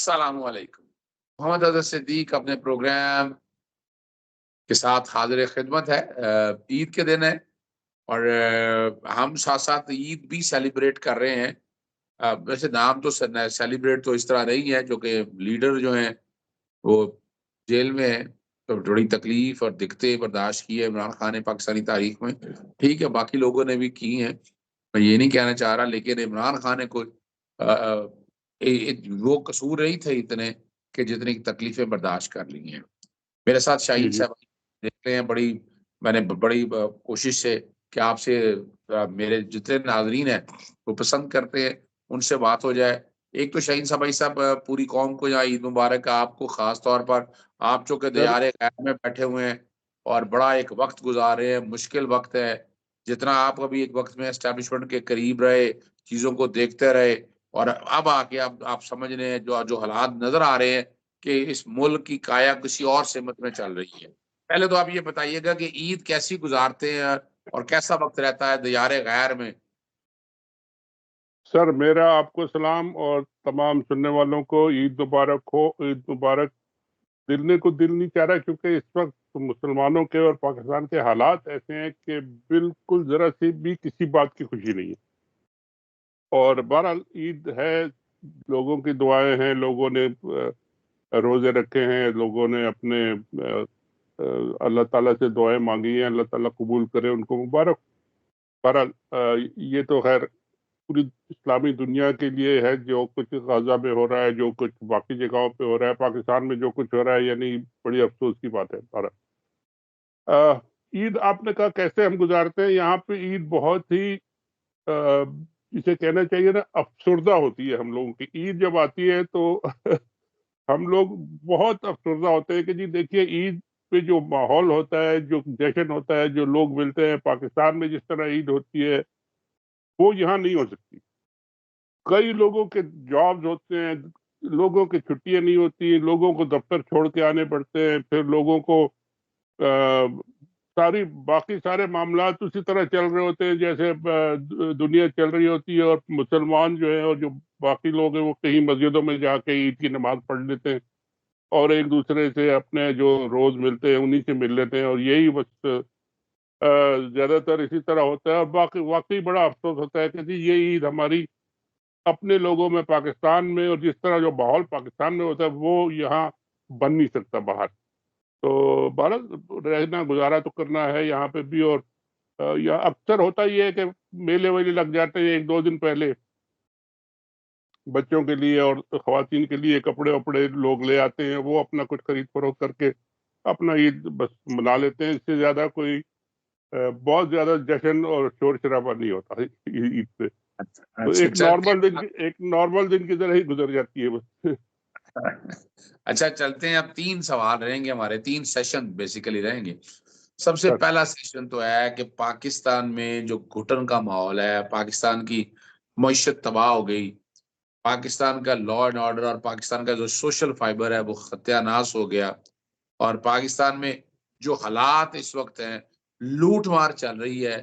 السلام علیکم۔ محمد اظہر صدیق اپنے پروگرام کے ساتھ حاضر خدمت ہے۔ عید کے دن ہے اور ہم ساتھ ساتھ عید بھی سیلیبریٹ کر رہے ہیں۔ ویسے نام تو سیلیبریٹ تو اس طرح نہیں ہے، جو کہ لیڈر جو ہیں وہ جیل میں ہیں، تو بڑی تکلیف اور دقتیں برداشت کی ہے عمران خان نے پاکستانی تاریخ میں۔ ٹھیک ہے، باقی لوگوں نے بھی کی ہیں، میں یہ نہیں کہنا چاہ رہا، لیکن عمران خان نے کوئی وہ قصور نہیں تھے اتنے کہ جتنی تکلیفیں برداشت کر لی ہیں۔ میرے ساتھ جی شاہین جی صاحب دیکھ رہے ہیں، میں نے بڑی کوشش سے کہ آپ سے میرے جتنے ناظرین ہیں وہ پسند کرتے ہیں ان سے بات ہو جائے۔ ایک تو شاہین صاحب پوری قوم کو یہاں عید مبارک، آپ کو خاص طور پر، آپ چونکہ سر دیار غیب میں بیٹھے ہوئے ہیں اور بڑا ایک وقت گزار رہے ہیں، مشکل وقت ہے۔ جتنا آپ ابھی ایک وقت میں اسٹیبلشمنٹ کے قریب رہے، چیزوں کو دیکھتے رہے، اور اب آ کے آپ سمجھ رہے ہیں جو حالات نظر آ رہے ہیں کہ اس ملک کی کایا کسی اور سمت میں چل رہی ہے۔ پہلے تو آپ یہ بتائیے گا کہ عید کیسی گزارتے ہیں اور کیسا وقت رہتا ہے دیار غیر میں؟ سر میرا آپ کو سلام اور تمام سننے والوں کو عید مبارک ہو، عید مبارک۔ دل کو دل نہیں چاہ رہا، کیونکہ اس وقت مسلمانوں کے اور پاکستان کے حالات ایسے ہیں کہ بالکل ذرا سی بھی کسی بات کی خوشی نہیں ہے۔ اور بہرحال عید ہے، لوگوں کی دعائیں ہیں، لوگوں نے روزے رکھے ہیں، لوگوں نے اپنے اللہ تعالیٰ سے دعائیں مانگی ہیں، اللہ تعالیٰ قبول کرے ان کو، مبارک۔ بہرحال یہ تو خیر پوری اسلامی دنیا کے لیے ہے، جو کچھ غزہ میں ہو رہا ہے، جو کچھ باقی جگہوں پہ ہو رہا ہے، پاکستان میں جو کچھ ہو رہا ہے، یعنی بڑی افسوس کی بات ہے۔ بہرحال عید آپ نے کہا کیسے ہم گزارتے ہیں، یہاں پہ عید بہت ہی جسے کہنا چاہیے نا افسردہ ہوتی ہے۔ ہم لوگوں کی عید جب آتی ہے تو ہم لوگ بہت افسردہ ہوتے ہیں کہ جی دیکھیے عید پہ جو ماحول ہوتا ہے، جو جشن ہوتا ہے، جو لوگ ملتے ہیں، پاکستان میں جس طرح عید ہوتی ہے وہ یہاں نہیں ہو سکتی۔ کئی لوگوں کے جابز ہوتے ہیں، لوگوں کی چھٹیاں نہیں ہوتی، لوگوں کو دفتر چھوڑ کے آنے پڑتے ہیں، پھر لوگوں کو باقی سارے معاملات اسی طرح چل رہے ہوتے ہیں جیسے دنیا چل رہی ہوتی ہے، اور مسلمان جو ہیں اور جو باقی لوگ ہیں وہ کہیں مسجدوں میں جا کے عید کی نماز پڑھ لیتے ہیں، اور ایک دوسرے سے اپنے جو روز ملتے ہیں انہی سے مل لیتے ہیں، اور یہی بس زیادہ تر اسی طرح ہوتا ہے۔ اور واقعی بڑا افسوس ہوتا ہے کہ جی یہ عید ہماری اپنے لوگوں میں پاکستان میں، اور جس طرح جو ماحول پاکستان میں ہوتا ہے وہ یہاں بن نہیں سکتا باہر۔ تو باہر رہنا، گزارا تو کرنا ہے یہاں پہ بھی۔ اور یہاں اکثر ہوتا یہ ہے کہ میلے ویلے لگ جاتے ہیں ایک دو دن پہلے بچوں کے لیے، اور خواتین کے لیے کپڑے وپڑے لوگ لے آتے ہیں، وہ اپنا کچھ خرید فروخت کر کے اپنا عید بس منا لیتے ہیں۔ اس سے زیادہ کوئی بہت زیادہ جشن اور شور شرابہ نہیں ہوتا عید پہ۔ تو ایک نارمل دن کی طرح ہی گزر جاتی ہے بس۔ اچھا چلتے ہیں، اب 3 سوال رہیں گے ہمارے، 3 سیشن بیسیکلی رہیں گے۔ سب سے پہلا سیشن تو ہے کہ پاکستان میں جو گھٹن کا ماحول ہے، پاکستان کی معیشت تباہ ہو گئی، پاکستان کا لا اینڈ آرڈر اور پاکستان کا جو سوشل فائبر ہے وہ ستیہ ناش ہو گیا، اور پاکستان میں جو حالات اس وقت ہیں، لوٹ مار چل رہی ہے۔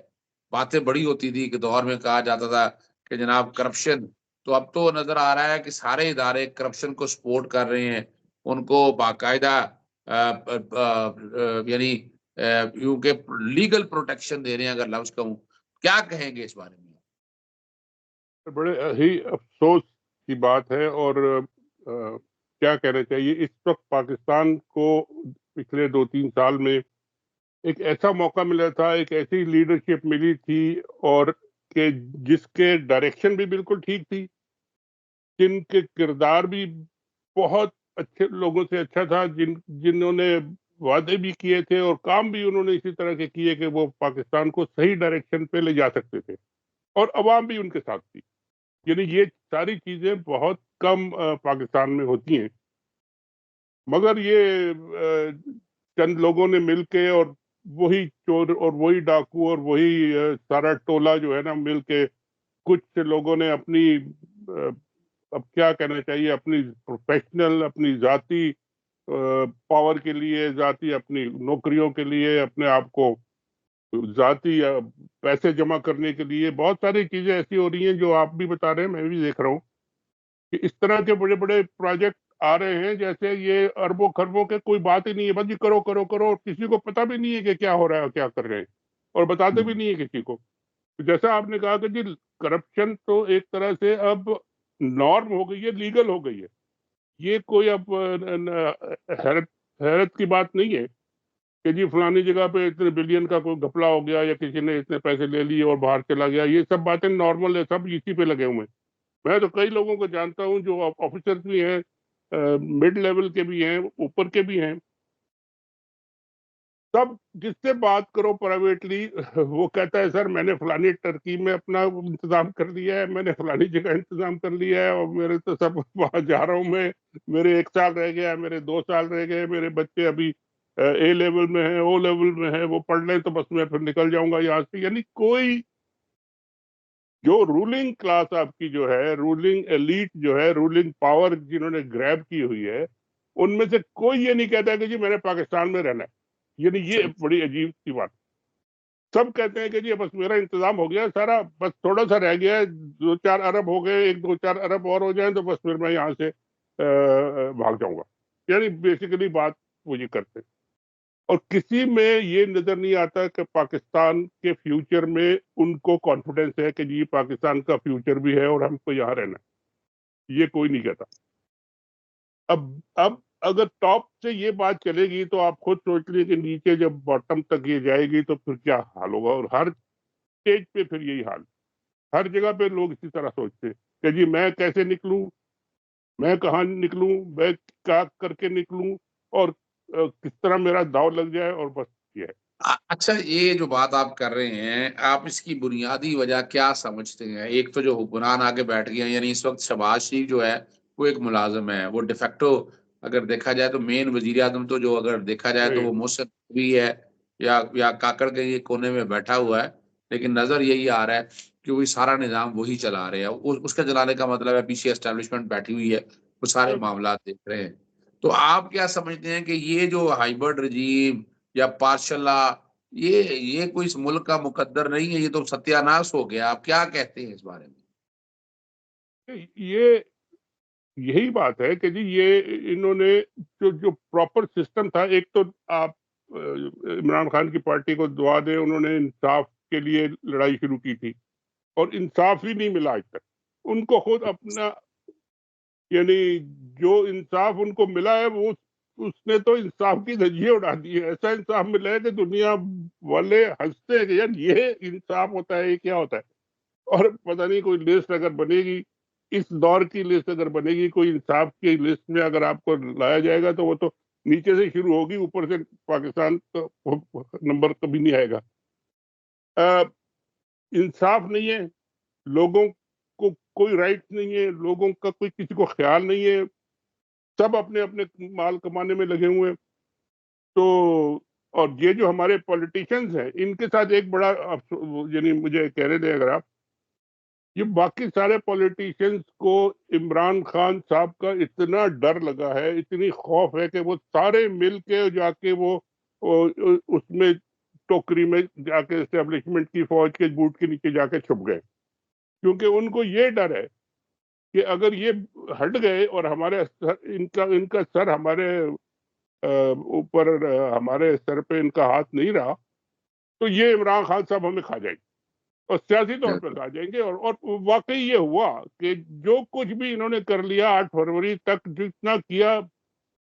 باتیں بڑی ہوتی تھی کہ دور میں کہا جاتا تھا کہ جناب کرپشن، تو اب تو نظر آ رہا ہے کہ سارے ادارے کرپشن کو سپورٹ کر رہے ہیں، ان کو باقاعدہ یعنی یوں کہ لیگل پروٹیکشن دے رہے ہیں، اگر لفظ کہوں۔ کیا کہیں گے اس بارے میں؟ بڑے ہی افسوس کی بات ہے، اور کیا کہنا چاہیے، اس وقت پاکستان کو پچھلے 2-3 سال میں ایک ایسا موقع ملا تھا، ایک ایسی لیڈرشپ ملی تھی، اور کہ جس کے ڈائریکشن بھی بالکل ٹھیک تھی، جن کے کردار بھی بہت اچھے لوگوں سے اچھا تھا، جنہوں نے وعدے بھی کیے تھے اور کام بھی انہوں نے اسی طرح کے کیے کہ وہ پاکستان کو صحیح ڈائریکشن پہ لے جا سکتے تھے، اور عوام بھی ان کے ساتھ تھی۔ یعنی یہ ساری چیزیں بہت کم پاکستان میں ہوتی ہیں، مگر یہ چند لوگوں نے مل کے، اور وہی چور اور وہی ڈاکو اور وہی سارا ٹولہ جو ہے نا مل کے، کچھ لوگوں نے اپنی اب کیا کہنا چاہیے، اپنی پروفیشنل، اپنی ذاتی پاور کے لیے، ذاتی اپنی نوکریوں کے لیے، اپنے آپ کو ذاتی پیسے جمع کرنے کے لیے، بہت ساری چیزیں ایسی ہو رہی ہیں جو آپ بھی بتا رہے ہیں، میں بھی دیکھ رہا ہوں کہ اس طرح کے بڑے بڑے پروجیکٹ آ رہے ہیں جیسے یہ اربوں خربوں کے کوئی بات ہی نہیں ہے، بس جی کرو کرو کرو، اور کسی کو پتہ بھی نہیں ہے کہ کیا ہو رہا ہے اور کیا کر رہے ہیں، اور بتاتے بھی نہیں ہے کسی کو. جیسا آپ نے کہا کہ جی کرپشن تو ایک طرح سے اب نارم ہو گئی ہے، لیگل ہو گئی ہے. یہ کوئی اب حیرت کی بات نہیں ہے کہ جی فلانی جگہ پہ اتنے بلین کا کوئی گھپلا ہو گیا یا کسی نے اتنے پیسے لے لیے اور باہر چلا گیا. یہ سب باتیں نارمل ہے، سب اسی پہ لگے ہوئے ہیں. میں تو کئی لوگوں کو جانتا ہوں جو آفیسر بھی ہیں، مڈ لیول کے بھی ہیں، اوپر کے بھی ہیں. سب جس سے بات کرو پرائیویٹلی وہ کہتا ہے سر میں نے فلانی ٹرکی میں اپنا انتظام کر لیا ہے، میں نے فلانی جگہ انتظام کر لیا ہے، اور میرے تو سب وہاں جا رہا ہوں میں، میرے 1 سال رہ گیا، میرے 2 سال رہ گئے، میرے بچے ابھی اے لیول میں ہیں، او لیول میں ہیں، وہ پڑھ لیں تو بس میں پھر نکل جاؤں گا یہاں سے. یعنی کوئی جو رولنگ کلاس آپ کی جو ہے، رولنگ ایلیٹ جو ہے، رولنگ پاور جنہوں نے گریب کی ہوئی ہے، ان میں سے کوئی یہ نہیں کہتا کہ جی میں نے پاکستان میں رہنا ہے. یعنی یہ بڑی عجیب سی بات. سب کہتے ہیں کہ جی بس میرا انتظام ہو گیا سارا، بس تھوڑا سا رہ گیا ہے، 2-4 ارب ہو گئے، 1-2-4 ارب اور ہو جائیں تو بس پھر میں یہاں سے بھاگ جاؤں گا. یعنی بیسیکلی بات وہ یہ کرتے ہیں. اور کسی میں یہ نظر نہیں آتا کہ پاکستان کے فیوچر میں ان کو کانفیڈنس ہے کہ جی پاکستان کا فیوچر بھی ہے اور ہم کو یہاں رہنا ہے. یہ کوئی نہیں کہتا. اب اگر ٹاپ سے یہ بات چلے گی تو آپ خود سوچ لیں کہ نیچے جب باٹم تک یہ جائے گی تو پھر کیا حال ہوگا. اور ہر اسٹیج پہ پھر یہی حال، ہر جگہ پہ لوگ اسی طرح سوچتے ہیں کہ جی میں کیسے نکلوں، میں کہاں نکلوں، میں کیا کر کے نکلوں، اور کس طرح میرا داؤ لگ جائے، اور بس یہ ہے. اچھا، یہ جو بات آپ کر رہے ہیں، آپ اس کی بنیادی وجہ کیا سمجھتے ہیں؟ ایک تو جو حکمران آگے بیٹھ گئے ہیں، یعنی اس وقت شہباز شریف جو ہے وہ ایک ملازم ہے، وہ ڈیفیکٹو اگر دیکھا جائے تو مین وزیر اعظم تو جو اگر دیکھا جائے تو وہ محسن بھی ہے یا کاکڑ کے یہ کونے میں بیٹھا ہوا ہے، لیکن نظر یہی آ رہا ہے کہ وہ سارا نظام وہی چلا رہے ہیں. اس کے چلانے کا مطلب ہے پیچھے اسٹیبلشمنٹ بیٹھی ہوئی ہے، وہ سارے معاملات دیکھ رہے ہیں. تو آپ کیا سمجھتے ہیں کہ یہ جو ہائبرڈ رجیم یا پارشلہ، یہ کوئی اس ملک کا مقدر نہیں ہے، یہ تو ستیہ ناش ہو گیا؟ آپ کیا کہتے ہیں اس بارے میں؟ یہ یہی بات ہے کہ جی یہ انہوں نے جو پراپر سسٹم تھا، ایک تو آپ عمران خان کی پارٹی کو دعا دیں، انہوں نے انصاف کے لیے لڑائی شروع کی تھی اور انصاف ہی نہیں ملا آج تک. ان کو خود اپنا یعنی جو انصاف ان کو ملا ہے وہ اس نے تو انصاف کی دھجیاں اڑا دی ہے. ایسا انصاف ملا ہے کہ دنیا والے ہنستے ہیں کہ یار یہ انصاف ہوتا ہے، یہ کیا ہوتا ہے. اور پتہ نہیں کوئی لسٹ اگر بنے گی، اس دور کی لسٹ اگر بنے گی، کوئی انصاف کی لسٹ میں اگر آپ کو لایا جائے گا تو وہ تو نیچے سے شروع ہوگی، اوپر سے پاکستان کا نمبر کبھی نہیں آئے گا. انصاف نہیں ہے، لوگوں کو کوئی رائٹ نہیں ہے، لوگوں کا کوئی کسی کو خیال نہیں ہے، سب اپنے اپنے مال کمانے میں لگے ہوئے ہیں. تو اور یہ جو ہمارے پولیٹیشنز ہیں ان کے ساتھ ایک بڑا یعنی مجھے کہہ رہے تھے اگر آپ، یہ باقی سارے پولیٹیشنز کو عمران خان صاحب کا اتنا ڈر لگا ہے، اتنی خوف ہے کہ وہ سارے مل کے جا کے وہ اس میں ٹوکری میں جا کے اسٹیبلشمنٹ کی فوج کے بوٹ کے نیچے جا کے چھپ گئے. کیونکہ ان کو یہ ڈر ہے کہ اگر یہ ہٹ گئے اور ہمارے ان کا سر ہمارے اوپر، ہمارے سر پہ ان کا ہاتھ نہیں رہا تو یہ عمران خان صاحب ہمیں کھا جائیں گے اور سیاسی طور پہ کھا جائیں گے. اور واقعی یہ ہوا کہ جو کچھ بھی انہوں نے کر لیا 8 فروری تک جتنا کیا،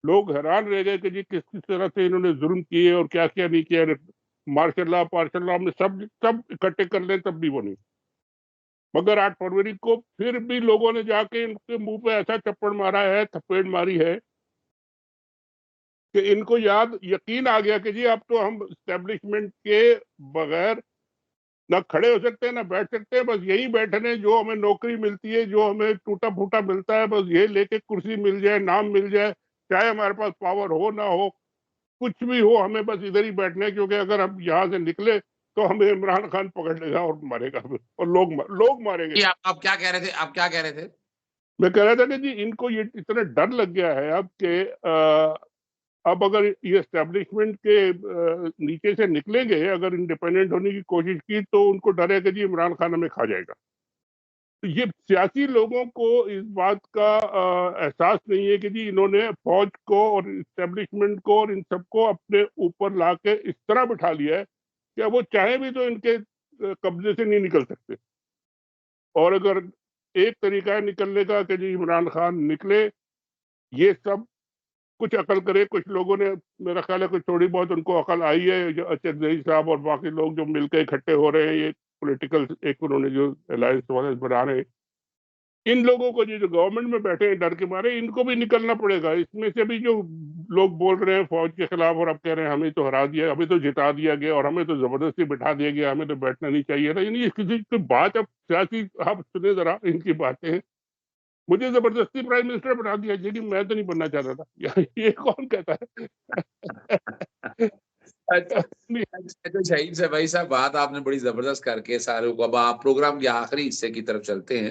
لوگ حیران رہ گئے کہ جی کس طرح سے انہوں نے ظلم کیے اور کیا کیا نہیں کیا. مارشل لا میں سب اکٹھے کر لیں تب بھی وہ نہیں. مگر 8 فروری کو پھر بھی لوگوں نے جا کے ان کے منہ پہ ایسا چپڑ مارا ہے، تھپیڑ ماری ہے کہ ان کو یقین آ گیا کہ جی اب تو ہم اسٹیبلشمنٹ کے بغیر نہ کھڑے ہو سکتے ہیں نہ بیٹھ سکتے ہیں. بس یہی بیٹھنے، جو ہمیں نوکری ملتی ہے، جو ہمیں ٹوٹا پھوٹا ملتا ہے، بس یہ لے کے کرسی مل جائے، نام مل جائے، چاہے ہمارے پاس پاور ہو نہ ہو، کچھ بھی ہو، ہمیں بس ادھر ہی بیٹھنا ہے. کیونکہ اگر ہم یہاں سے نکلے تو ہمیں عمران خان پکڑ لے گا اور مارے گا، اور لوگ ماریں گے. آپ کیا کہہ رہے تھے؟ آپ کیا کہہ رہے تھے؟ میں کہہ رہا تھا کہ جی ان کو یہ اتنا ڈر لگ گیا ہے اب کہ اب اگر یہ اسٹیبلشمنٹ کے نیچے سے نکلیں گے، اگر انڈیپینڈنٹ ہونے کی کوشش کی تو ان کو ڈر ہے کہ جی عمران خان ہمیں کھا جائے گا. تو یہ سیاسی لوگوں کو اس بات کا احساس نہیں ہے کہ جی انہوں نے فوج کو اور اسٹیبلشمنٹ کو اور ان سب کو اپنے اوپر لا کے اس طرح بٹھا لیا ہے کہ وہ چاہے بھی تو ان کے قبضے سے نہیں نکل سکتے. اور اگر ایک طریقہ ہے نکلنے کا کہ جی عمران خان نکلے, یہ سب کچھ عقل کرے. کچھ لوگوں نے میرا خیال ہے کچھ تھوڑی بہت ان کو عقل آئی ہے, جو اچھے صاحب اور باقی لوگ جو مل کے اکٹھے ہو رہے ہیں, یہ پولیٹیکل ایک انہوں نے جو الائنس بنا رہے ہیں, ان لوگوں کو جو گورنمنٹ میں بیٹھے ہیں ڈر کے مارے, ان کو بھی نکلنا پڑے گا. اس میں سے بھی جو لوگ بول رہے ہیں فوج کے خلاف اور اب کہہ رہے ہیں ہمیں تو ہرا دیا, ہمیں تو جتا دیا گیا اور ہمیں تو زبردستی بٹھا دیا گیا, ہمیں تو بیٹھنا نہیں چاہیے تھا, یعنی کسی کی بات اب سیاسی آپ سنیں ذرا ان کی باتیں. مجھے زبردستی پرائم منسٹر بنا دیا لیکن میں تو نہیں بننا چاہتا تھا. یہ کون کہتا ہے؟ اچھا شہید سے بھائی صاحب, بات آپ نے بڑی زبردست کر کے سارے کو, اب آپ پروگرام کے آخری حصے کی طرف چلتے ہیں.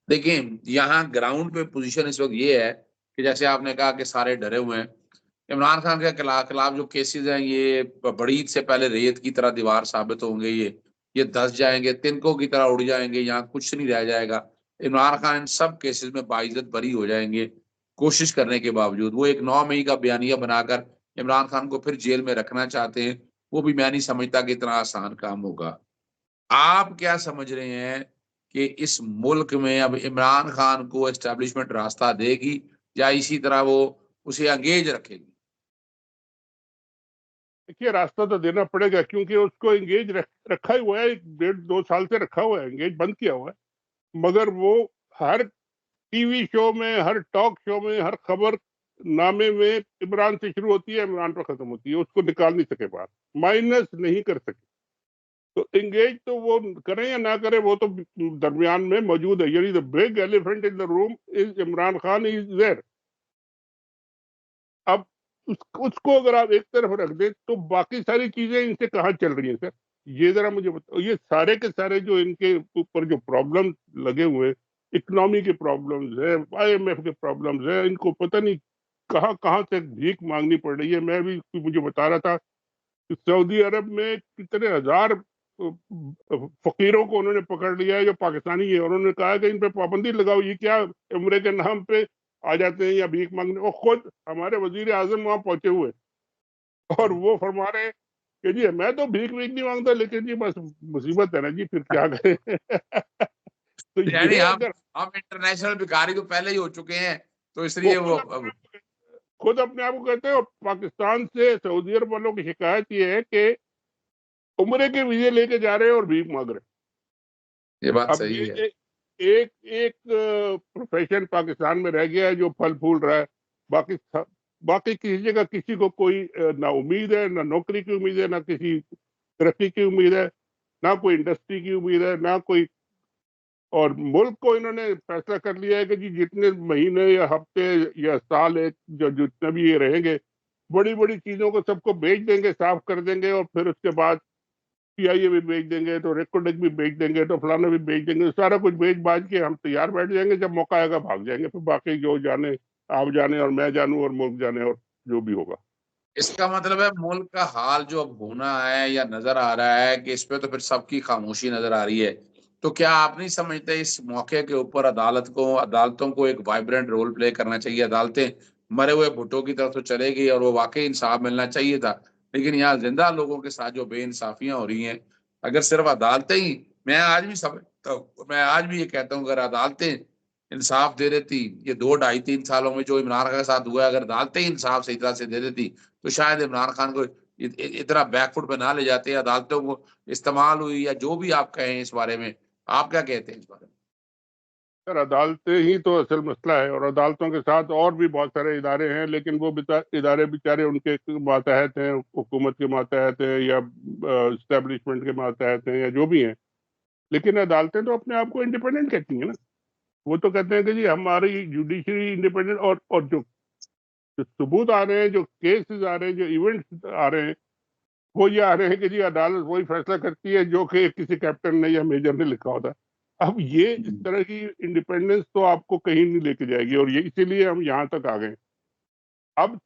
دیکھیں یہاں گراؤنڈ پہ پوزیشن اس وقت یہ ہے کہ جیسے آپ نے کہا کہ سارے ڈرے ہوئے ہیں. عمران خان کے خلاف جو کیسز ہیں یہ بڑی عید سے پہلے ریت کی طرح دیوار ثابت ہوں گے, یہ دس جائیں گے, تنکوں کی طرح اڑ جائیں گے, یہاں کچھ نہیں رہ جائے گا. عمران خان ان سب کیسز میں باعزت بری ہو جائیں گے کوشش کرنے کے باوجود. وہ ایک 9 مئی کا بیانیہ بنا کر عمران خان کو پھر جیل میں رکھنا چاہتے ہیں, وہ بھی میں نہیں سمجھتا کہ اتنا آسان کام ہوگا. آپ کیا سمجھ رہے ہیں کہ اس ملک میں اب عمران خان کو اسٹیبلشمنٹ راستہ دے گی یا اسی طرح وہ اسے انگیج رکھے گی؟ دیکھیے راستہ تو دینا پڑے گا کیونکہ اس کو انگیج رکھا ہی ہوا ہے, 1.5-2 سال سے رکھا ہوا ہے, انگیج بند کیا ہوا ہے. مگر وہ ہر ٹی وی شو میں, ہر ٹاک شو میں, ہر خبر نامے میں عمران سے شروع ہوتی ہے, عمران پر ختم ہوتی ہے. اس کو نکال نہیں سکے بات, مائنس نہیں کر سکے. تو انگیج تو وہ کریں یا نہ کریں وہ تو درمیان میں موجود ہے. یعنی the big elephant in the room is Imran Khan is there. اب اس کو اگر آپ ایک طرف رکھ دیں تو باقی ساری چیزیں ان سے کہاں چل رہی ہیں سر؟ یہ ذرا مجھے بتاؤ. یہ سارے کے سارے جو ان کے اوپر جو پرابلم لگے ہوئے, اکنامی کے پرابلمز ہے, آئی ایم ایف کے پرابلمز ہے, ان کو پتہ نہیں کہاں کہاں سے بھیک مانگنی پڑ رہی ہے. میں بھی مجھے بتا رہا تھا کہ سعودی عرب میں کتنے ہزار فقیروں کو انہوں نے پکڑ لیا ہے جو پاکستانی ہے, اور انہوں نے کہا کہ ان پہ پابندی لگاؤ. یہ کیا عمرے کے نام پہ آ جاتے ہیں یا بھیک مانگنے. اور خود ہمارے وزیر اعظم وہاں پہنچے ہوئے اور وہ فرما رہے کہ جی میں تو بھیک نہیں مانگتا, لیکن جی بس مصیبت ہے نا جی, پھر کیا کریں. تو یعنی یہ اگر ہم انٹرنیشنل بھکاری تو پہلے ہی ہو چکے ہیں, تو اس لیے وہ خود اپنے آپ کو کہتے ہیں. اور پاکستان سے سعودی عرب والوں کی شکایت یہ ہے کہ عمرے کے ویزے لے کے جا رہے ہیں اور بھیک مانگ رہے ہیں. یہ بات اب صحیح ہے. یہ ایک پروفیشن پاکستان میں رہ گیا ہے جو پھل پھول رہا ہے. باقی کسی جگہ کسی کو کوئی نہ امید ہے, نہ نوکری کی امید ہے, نہ کسی ترقی کی امید ہے, نہ کوئی انڈسٹری کی امید ہے, نہ کوئی. اور ملک کو انہوں نے فیصلہ کر لیا ہے کہ جی جتنے مہینے یا ہفتے یا سال جو جتنے بھی یہ رہیں گے, بڑی بڑی چیزوں کو سب کو بیچ دیں گے, صاف کر دیں گے, اور پھر اس کے بعد پی آئی اے بھی بیچ دیں گے, تو ریکارڈنگ بھی بیچ دیں گے, تو فلانا بھی بیچ دیں گے. سارا کچھ بیچ باچ کے ہم تیار بیٹھ جائیں گے, جب موقع آئے گا بھاگ جائیں گے. پھر باقی جو جانے آپ جانے اور میں جانوں اور ملک جانے اور جو بھی ہوگا. اس کا مطلب ہے ملک کا حال جو اب ہونا ہے یا نظر آ رہا ہے کہ اس پہ تو پھر سب کی خاموشی نظر آ رہی ہے. تو کیا آپ نہیں سمجھتے اس موقع کے اوپر عدالتوں کو ایک وائبرنٹ رول پلے کرنا چاہیے؟ عدالتیں مرے ہوئے بھٹو کی طرف تو چلے گئی اور وہ واقعی انصاف ملنا چاہیے تھا, لیکن یہاں زندہ لوگوں کے ساتھ جو بے انصافیاں ہو رہی ہیں, اگر صرف عدالتیں ہی, میں آج بھی سمجھتا ہوں, میں آج بھی یہ کہتا ہوں, اگر عدالتیں انصاف دے دیتی, یہ 2-2.5-3 سالوں میں جو عمران خان کے ساتھ ہوا ہے, اگر عدالتیں ہی انصاف صحیح طرح سے دے دیتی تو شاید عمران خان کو اتنا بیک فٹ پہ نہ لے جاتے. عدالتوں کو استعمال ہوئی یا جو بھی آپ کہیں اس بارے میں, آپ کیا کہتے ہیں اس بارے میں؟ سر عدالتیں ہی تو اصل مسئلہ ہے, اور عدالتوں کے ساتھ اور بھی بہت سارے ادارے ہیں, لیکن وہ ادارے بیچارے ان کے ماتحت ہیں, حکومت کے ماتحت ہیں یا اسٹیبلشمنٹ کے ماتحت ہیں یا جو بھی ہیں. لیکن عدالتیں تو اپنے آپ کو انڈیپینڈنٹ کہتی ہیں نا. وہ تو کہتے ہیں کہ جی ہماری جوڈیشری انڈیپینڈنٹ, اور جو ثبوت آ رہے ہیں, جو کیسز آ رہے ہیں, جو ایونٹس آ رہے ہیں, وہ یہ آ رہے ہیں کہ جی عدالت وہی فیصلہ کرتی ہے جو کہ کسی کیپٹن نے یا میجر نے لکھا ہوتا ہے. اب یہ اس طرح کی انڈیپینڈنس تو آپ کو کہیں نہیں لے کے جائے گی, اور یہ اسی لیے ہم یہاں تک آ گئے. اب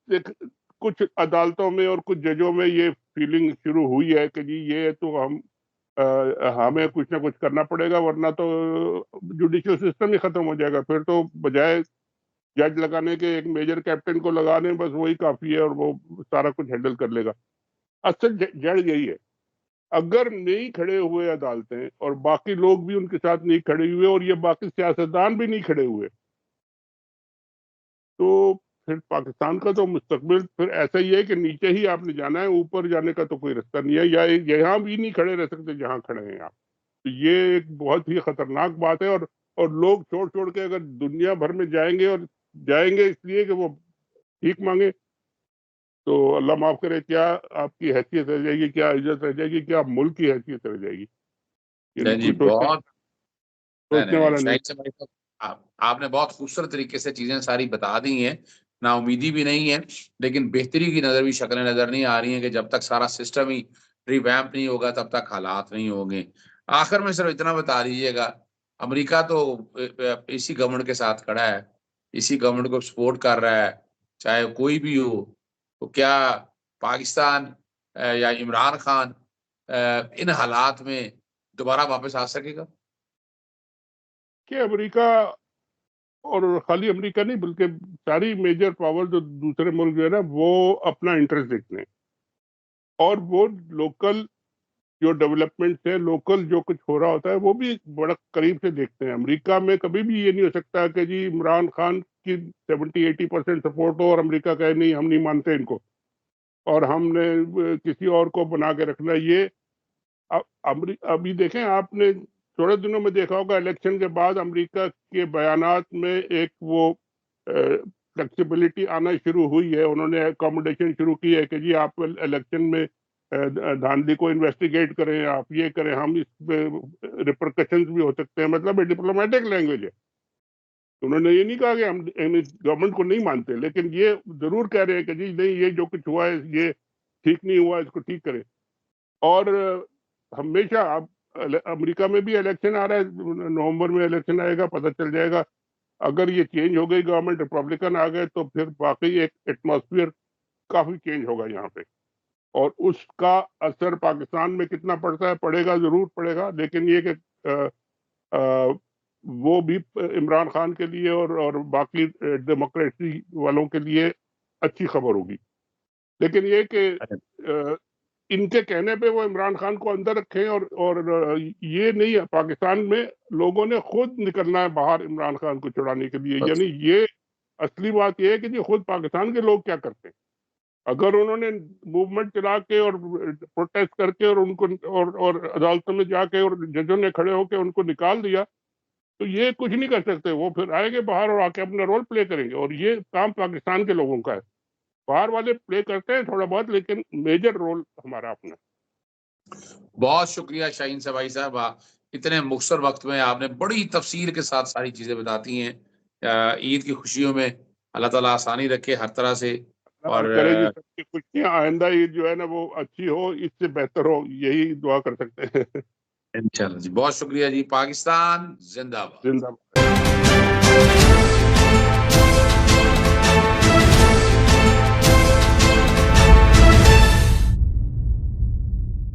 کچھ عدالتوں میں اور کچھ ججوں میں یہ فیلنگ شروع ہوئی ہے کہ جی یہ تو ہم ہمیں کچھ نہ کچھ کرنا پڑے گا، ورنہ تو جوڈیشل سسٹم ہی ختم ہو جائے گا. پھر تو بجائے جج لگانے کے ایک میجر کیپٹن کو لگا دیں، بس وہی کافی ہے اور وہ سارا کچھ ہینڈل کر لے گا. اصل جڑ یہی ہے. اگر نہیں کھڑے ہوئے عدالتیں اور باقی لوگ بھی ان کے ساتھ نہیں کھڑے ہوئے اور یہ باقی سیاستدان بھی نہیں کھڑے ہوئے، تو پھر پاکستان کا تو مستقبل پھر ایسا ہی ہے کہ نیچے ہی آپ نے جانا ہے، اوپر جانے کا تو کوئی رستہ نہیں ہے، یا یہاں بھی نہیں کھڑے رہ سکتے جہاں کھڑے ہیں آپ. تو یہ ایک بہت ہی خطرناک بات ہے. اور لوگ چھوڑ کے اگر دنیا بھر میں جائیں گے، اور جائیں گے اس لیے کہ وہ ٹھیک مانگے، تو اللہ معاف کرے، کیا آپ کی حیثیت رہ جائے گی، کیا عزت رہ جائے گی، کیا ملک کی حیثیت رہ جائے گی. نہیں جی، بہت سوچنے والا نہیں. شاہین صاحب، آپ نے بہت خوبصورت طریقے سے چیزیں ساری بتا دی ہیں. نا امیدی بھی نہیں ہے، لیکن بہتری کی نظر بھی شکلیں نظر نہیں آ رہی ہیں کہ جب تک سارا سسٹم ہی ریویمپ نہیں ہوگا تب تک حالات نہیں ہوں گے. آخر میں صرف اتنا بتا دیجیے گا، امریکہ تو اسی گورنمنٹ کے ساتھ کھڑا ہے، اسی گورنمنٹ کو سپورٹ کر رہا ہے، چاہے کوئی بھی ہو. تو کیا پاکستان یا عمران خان ان حالات میں دوبارہ واپس آ سکے گا؟ کہ امریکہ، اور خالی امریکہ نہیں بلکہ ساری میجر پاور جو دوسرے ملک جو ہے نا، وہ اپنا انٹرسٹ دیکھتے ہیں، اور وہ لوکل جو ڈیولپمنٹ ہے، لوکل جو کچھ ہو رہا ہوتا ہے، وہ بھی بڑا قریب سے دیکھتے ہیں. امریکہ میں کبھی بھی یہ نہیں ہو سکتا کہ جی عمران خان کی 70-80% سپورٹ ہو اور امریکہ کہے نہیں، ہم نہیں مانتے ان کو اور ہم نے کسی اور کو بنا کے رکھنا. یہ ابھی دیکھیں، آپ نے تھوڑے دنوں میں دیکھا ہوگا الیکشن کے بعد امریکہ کے بیانات میں ایک وہ فلیکسیبلٹی آنا شروع ہوئی ہے. انہوں نے اکوموڈیشن شروع کی ہے کہ جی آپ الیکشن میں دھاندلی کو انویسٹیگیٹ کریں، آپ یہ کریں، ہم اس پہ ریپرکشنز بھی ہو سکتے ہیں. مطلب ڈپلومیٹک لینگویج ہے. انہوں نے یہ نہیں کہا کہ ہم گورنمنٹ کو نہیں مانتے، لیکن یہ ضرور کہہ رہے ہیں کہ جی نہیں، یہ جو کچھ ہوا ہے یہ ٹھیک نہیں ہوا، اس کو ٹھیک کریں. اور ہمیشہ اب امریکہ میں بھی الیکشن آ رہا ہے، نومبر میں الیکشن آئے گا، پتہ چل جائے گا. اگر یہ چینج ہو گئی گورنمنٹ، ریپبلکن آ گئے، تو پھر باقی ایک ایٹماسفیئر کافی چینج ہوگا یہاں پہ. اور اس کا اثر پاکستان میں کتنا پڑتا ہے، پڑے گا، ضرور پڑے گا. لیکن یہ کہ وہ بھی عمران خان کے لیے اور باقی ڈیموکریسی والوں کے لیے اچھی خبر ہوگی. لیکن یہ کہ ان کے کہنے پہ وہ عمران خان کو اندر رکھیں، اور یہ نہیں ہے. پاکستان میں لوگوں نے خود نکلنا ہے باہر عمران خان کو چھڑانے کے لیے. یعنی یہ اصلی بات یہ ہے کہ جی خود پاکستان کے لوگ کیا کرتے ہیں. اگر انہوں نے موومنٹ چلا کے اور پروٹیسٹ کر کے اور ان کو اور عدالتوں میں جا کے اور ججوں نے کھڑے ہو کے ان کو نکال دیا، تو یہ کچھ نہیں کر سکتے. وہ پھر آئیں گے باہر اور آ کے اپنا رول پلے کریں گے. اور یہ کام پاکستان کے لوگوں کا ہے. باہر والے پلے کرتے ہیں تھوڑا بہت، لیکن میجر رول ہمارا اپنا. بہت شکریہ شاہین صاحب صاحب، اتنے مختصر وقت میں آپ نے بڑی تفصیل کے ساتھ ساری چیزیں بتاتی ہیں. عید کی خوشیوں میں اللہ تعالیٰ آسانی رکھے ہر طرح سے، اور کرے جی سب کی خوشیاں. آئندہ عید جو ہے نا وہ اچھی ہو، اس سے بہتر ہو، یہی دعا کر سکتے ہیں. انشاءاللہ جی. بہت شکریہ جی. پاکستان زندہ باد. زندہ باد.